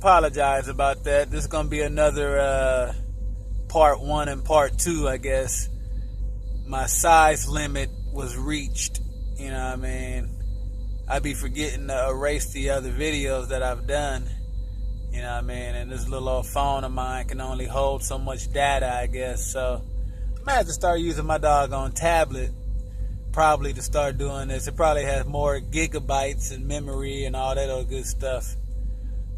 apologize about that. This is going to be another part 1 and part 2, I guess. My size limit was reached. You know what I mean? I'd be forgetting to erase the other videos that I've done. You know what I mean? And this little old phone of mine can only hold so much data, I guess. So I might have to start using my doggone tablet probably to start doing this. It probably has more gigabytes and memory and all that other good stuff.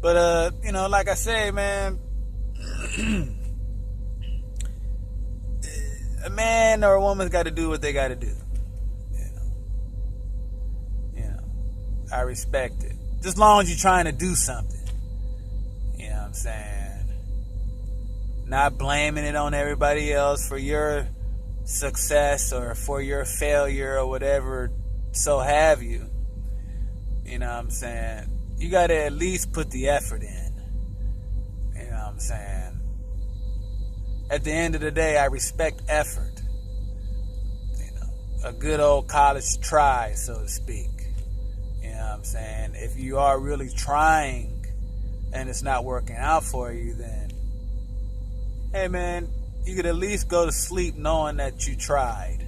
But, you know, like I say, man, a man or a woman's got to do what they got to do. I respect it. Just as long as you're trying to do something. You know what I'm saying? Not blaming it on everybody else for your success or for your failure or whatever, so have you. You know what I'm saying? You got to at least put the effort in. You know what I'm saying? At the end of the day, I respect effort. You know, a good old college try, so to speak. You know what I'm saying? If you are really trying and it's not working out for you, then, hey man, you could at least go to sleep knowing that you tried.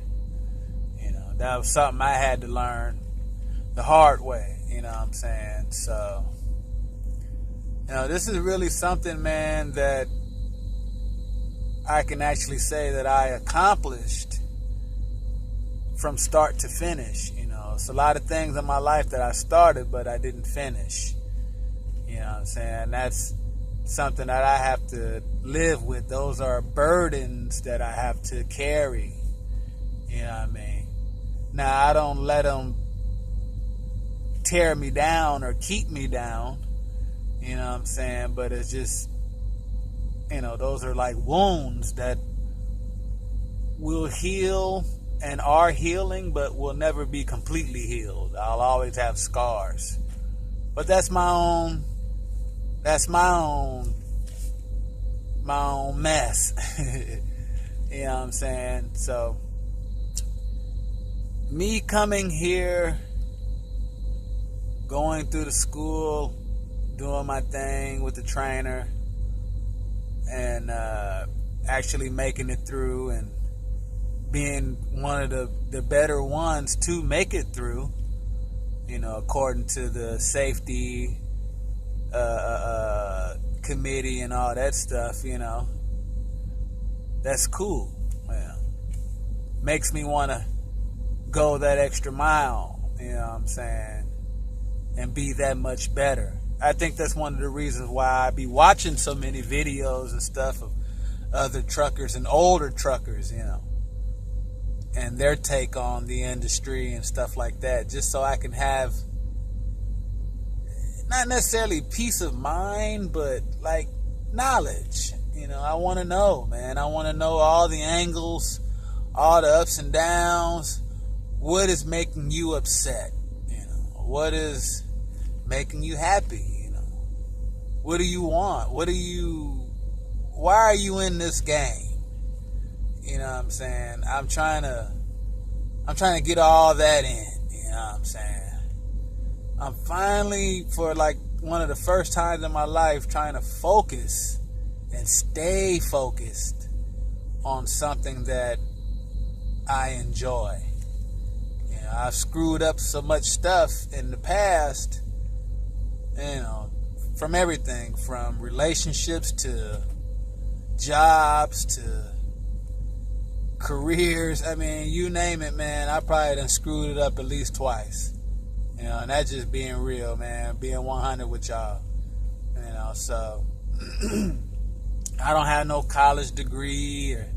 You know, that was something I had to learn the hard way. You know what I'm saying? So, you know, this is really something, man, that I can actually say that I accomplished from start to finish. You know, it's a lot of things in my life that I started, but I didn't finish. You know what I'm saying? That's something that I have to live with. Those are burdens that I have to carry. You know what I mean? Now, I don't let them tear me down or keep me down. You know what I'm saying? But it's just, you know, those are like wounds that will heal and are healing, but will never be completely healed. I'll always have scars. But that's my own mess. You know what I'm saying? So, me coming here, going through the school, doing my thing with the trainer, and actually making it through and being one of the better ones to make it through, you know, according to the safety committee and all that stuff, you know, that's cool. Well, makes me want to go that extra mile, you know what I'm saying, and be that much better. I think that's one of the reasons why I be watching so many videos and stuff of other truckers and older truckers, you know, and their take on the industry and stuff like that, just so I can have not necessarily peace of mind, but like knowledge. You know, I want to know, man. I want to know all the angles, all the ups and downs. What is making you upset? You know, what is making you happy? You know, what do you want? Why are you in this game? You know what I'm saying? I'm trying to get all that in. You know what I'm saying? I'm finally, for like one of the first times in my life, trying to focus and stay focused on something that I enjoy. You know, I've screwed up so much stuff in the past, you know, from everything, from relationships to jobs to careers. I mean, you name it, man. I probably done screwed it up at least twice. You know, and that's just being real, man. Being 100 with y'all. You know, so I don't have no college degree or,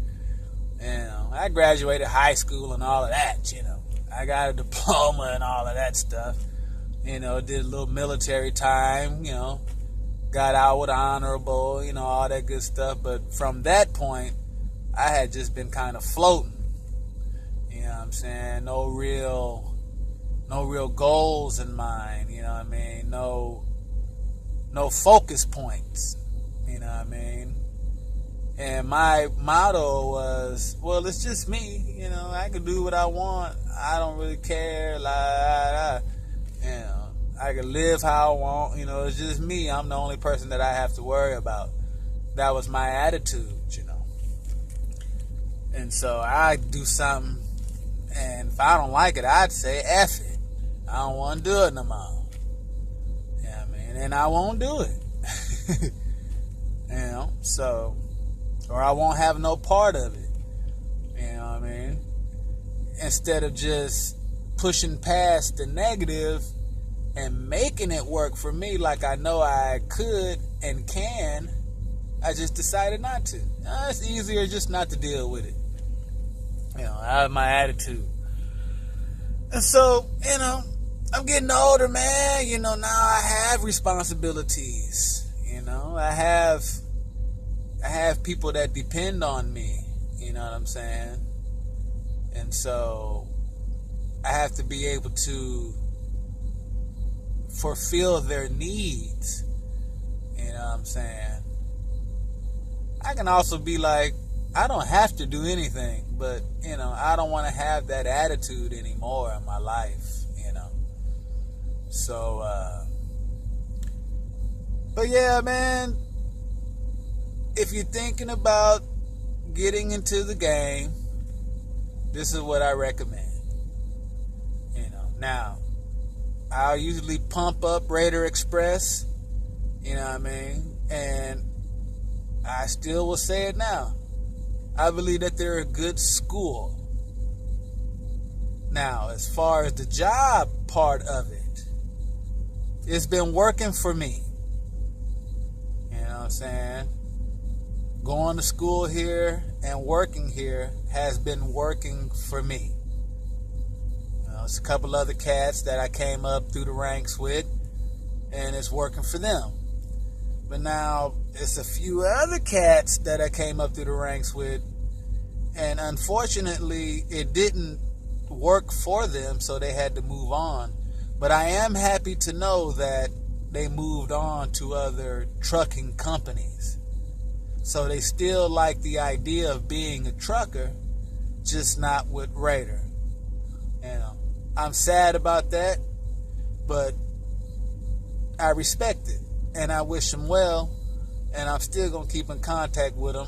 you know, I graduated high school and all of that, you know. I got a diploma and all of that stuff. You know, did a little military time, you know, got out with honorable, you know, all that good stuff. But from that point, I had just been kind of floating. You know what I'm saying? No real goals in mind, you know what I mean? No focus points, you know what I mean? And my motto was, well, it's just me, you know, I can do what I want. I don't really care, you know. I can live how I want. You know, it's just me. I'm the only person that I have to worry about. That was my attitude, you know. And so I do something, and if I don't like it, I'd say F it. I don't want to do it no more. Yeah, man, and I won't do it. You know, so, or I won't have no part of it. You know what I mean? Instead of just pushing past the negative and making it work for me like I know I could and can, I just decided not to. It's easier just not to deal with it. You know, I have my attitude. And so, you know, I'm getting older, man. You know, now I have responsibilities. You know, I have people that depend on me. You know what I'm saying? And so I have to be able to fulfill their needs. You know what I'm saying? I can also be like, I don't have to do anything, but, you know, I don't want to have that attitude anymore in my life, you know. So, but yeah, man, if you're thinking about getting into the game, this is what I recommend. You know, now, I'll usually pump up Raider Express, you know what I mean, and I still will say it now. I believe that they're a good school. Now, as far as the job part of it, it's been working for me. You know what I'm saying? Going to school here and working here has been working for me. You know, it's a couple other cats that I came up through the ranks with, and it's working for them. But now, it's a few other cats that I came up through the ranks with, and unfortunately, it didn't work for them, so they had to move on. But I am happy to know that they moved on to other trucking companies. So they still like the idea of being a trucker, just not with Raider. You know, I'm sad about that, but I respect it. And I wish them well, and I'm still going to keep in contact with them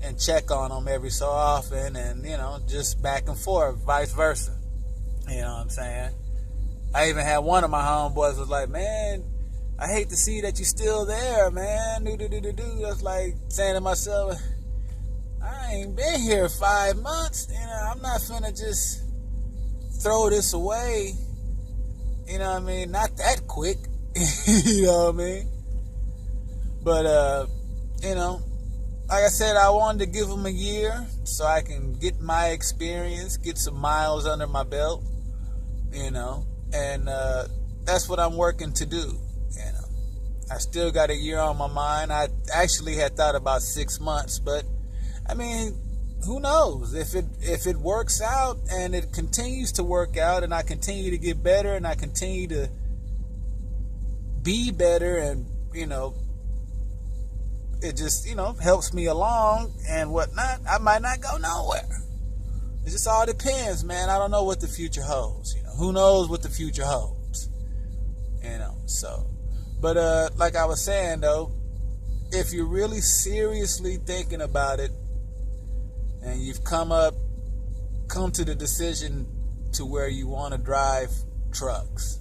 and check on them every so often, and, you know, just back and forth, vice versa. You know what I'm saying? I even had one of my homeboys was like, man, I hate to see that you're still there, man. I was like saying to myself, I ain't been here 5 months. You know, I'm not finna just throw this away. You know what I mean? Not that quick. You know what I mean? But, you know, like I said, I wanted to give them a year so I can get my experience, get some miles under my belt, you know, and that's what I'm working to do, you know. I still got a year on my mind. I actually had thought about 6 months, but, I mean, who knows? If it works out and it continues to work out and I continue to get better and I continue to be better and, you know, it just, you know, helps me along and whatnot, I might not go nowhere. It just all depends, man. I don't know what the future holds. You know, who knows what the future holds? You know, so. But like I was saying, though, if you're really seriously thinking about it and you've come to the decision to where you want to drive trucks,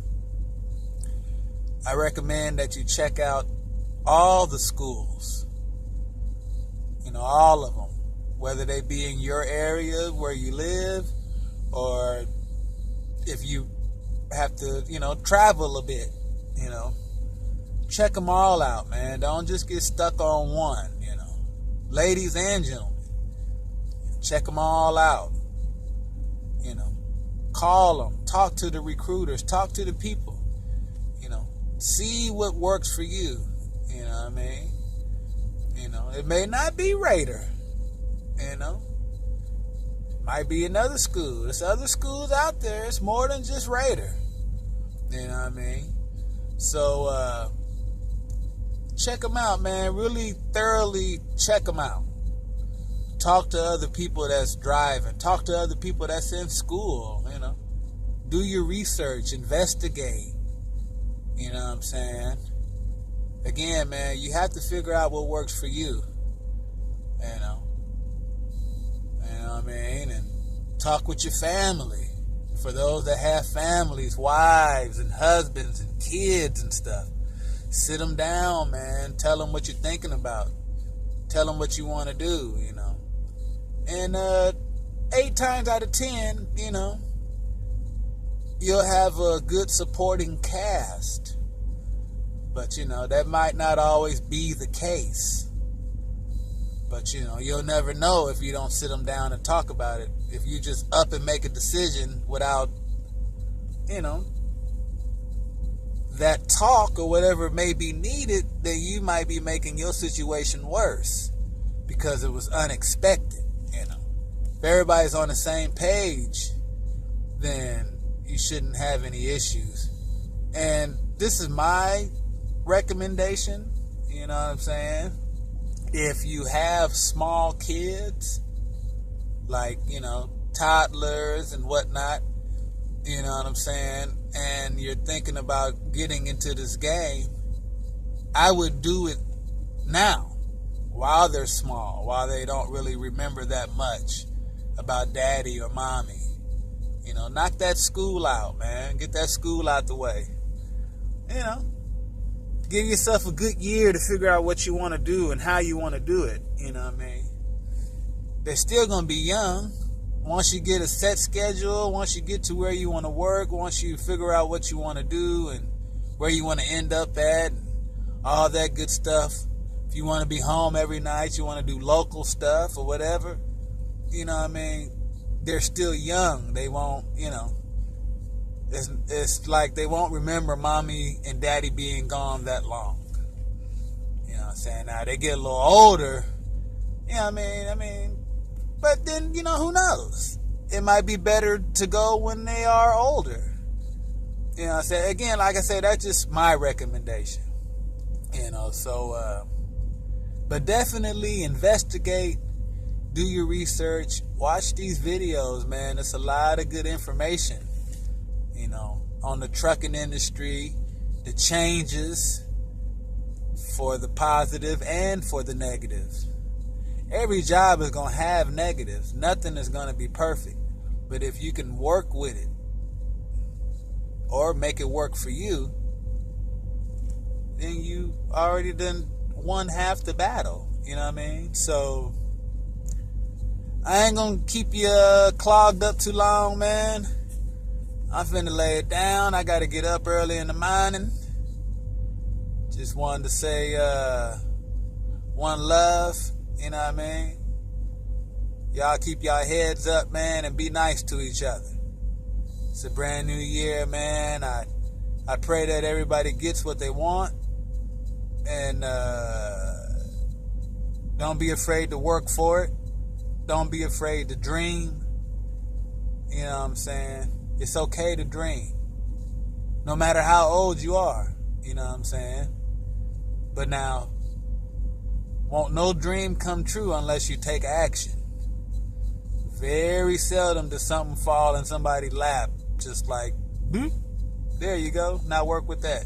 I recommend that you check out all the schools, you know, all of them, whether they be in your area where you live or if you have to, you know, travel a bit, you know, check them all out, man. Don't just get stuck on one, you know, ladies and gentlemen, check them all out, you know, call them, talk to the recruiters, talk to the people, you know, see what works for you. You know what I mean? You know, it may not be Raider. You know, might be another school. There's other schools out there. It's more than just Raider. You know what I mean? So check them out, man. Really thoroughly check them out. Talk to other people that's driving. Talk to other people that's in school. You know, do your research. Investigate. You know what I'm saying? Again, man, you have to figure out what works for you. You know what I mean? And talk with your family. For those that have families, wives and husbands and kids and stuff, sit them down, man. Tell them what you're thinking about. Tell them what you want to do, you know. And 8 times out of 10, you know, you'll have a good supporting cast. But, you know, that might not always be the case. But, you know, you'll never know if you don't sit them down and talk about it. If you just up and make a decision without, you know, that talk or whatever may be needed, then you might be making your situation worse because it was unexpected, you know. If everybody's on the same page, then you shouldn't have any issues. And this is my recommendation, you know what I'm saying? If you have small kids, like, you know, toddlers and whatnot, you know what I'm saying, and you're thinking about getting into this game, I would do it now, while they're small, while they don't really remember that much about daddy or mommy. You know, knock that school out, man. Get that school out the way. You know, give yourself a good year to figure out what you want to do and how you want to do it. You know what I mean? They're still going to be young. Once you get a set schedule, once you get to where you want to work, once you figure out what you want to do and where you want to end up at, and all that good stuff. If you want to be home every night, you want to do local stuff or whatever, you know what I mean? They're still young. They won't, you know, it's like they won't remember mommy and daddy being gone that long. You know what I'm saying? Now they get a little older, you know what I mean, but then, you know, who knows? It might be better to go when they are older. You know what I'm saying? Again, like I said, that's just my recommendation. You know, so, but definitely investigate, do your research, watch these videos, man. It's a lot of good information, you know, on the trucking industry, the changes for the positive and for the negative. Every job is going to have negatives. Nothing is going to be perfect. But if you can work with it or make it work for you, then you already done won half the battle. You know what I mean? So I ain't going to keep you clogged up too long, man. I'm finna lay it down. I got to get up early in the morning. Just wanted to say one love. You know what I mean? Y'all keep y'all heads up, man, and be nice to each other. It's a brand new year, man. I pray that everybody gets what they want. And don't be afraid to work for it. Don't be afraid to dream. You know what I'm saying? It's okay to dream. No matter how old you are. You know what I'm saying? But now, won't no dream come true unless you take action. Very seldom does something fall in somebody's lap. Just like, boop, there you go. Now work with that.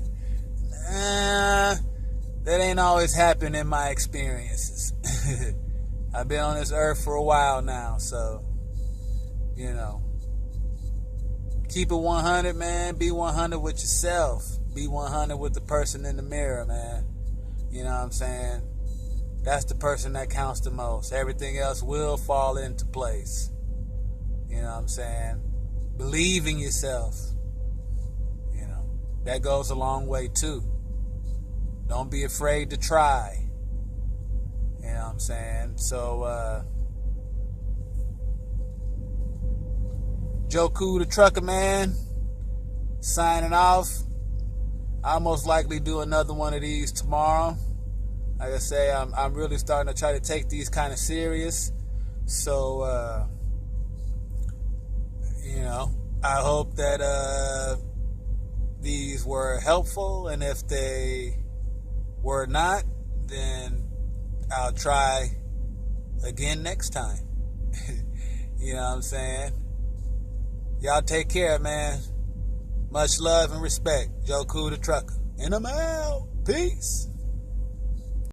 That ain't always happened in my experiences. I've been on this earth for a while now, so, you know. Keep it 100, man. Be 100 with yourself. Be 100 with the person in the mirror, man. You know what I'm saying? That's the person that counts the most. Everything else will fall into place. You know what I'm saying? Believe in yourself. You know, that goes a long way too. Don't be afraid to try. You know what I'm saying? So, Joekooldatrucker, man, signing off. I'll most likely do another one of these tomorrow. Like I say, I'm really starting to try to take these kind of serious. So, you know, I hope that these were helpful. And if they were not, then I'll try again next time. You know what I'm saying? Y'all take care, man. Much love and respect. Joekooldatrucker. And I'm out. Peace.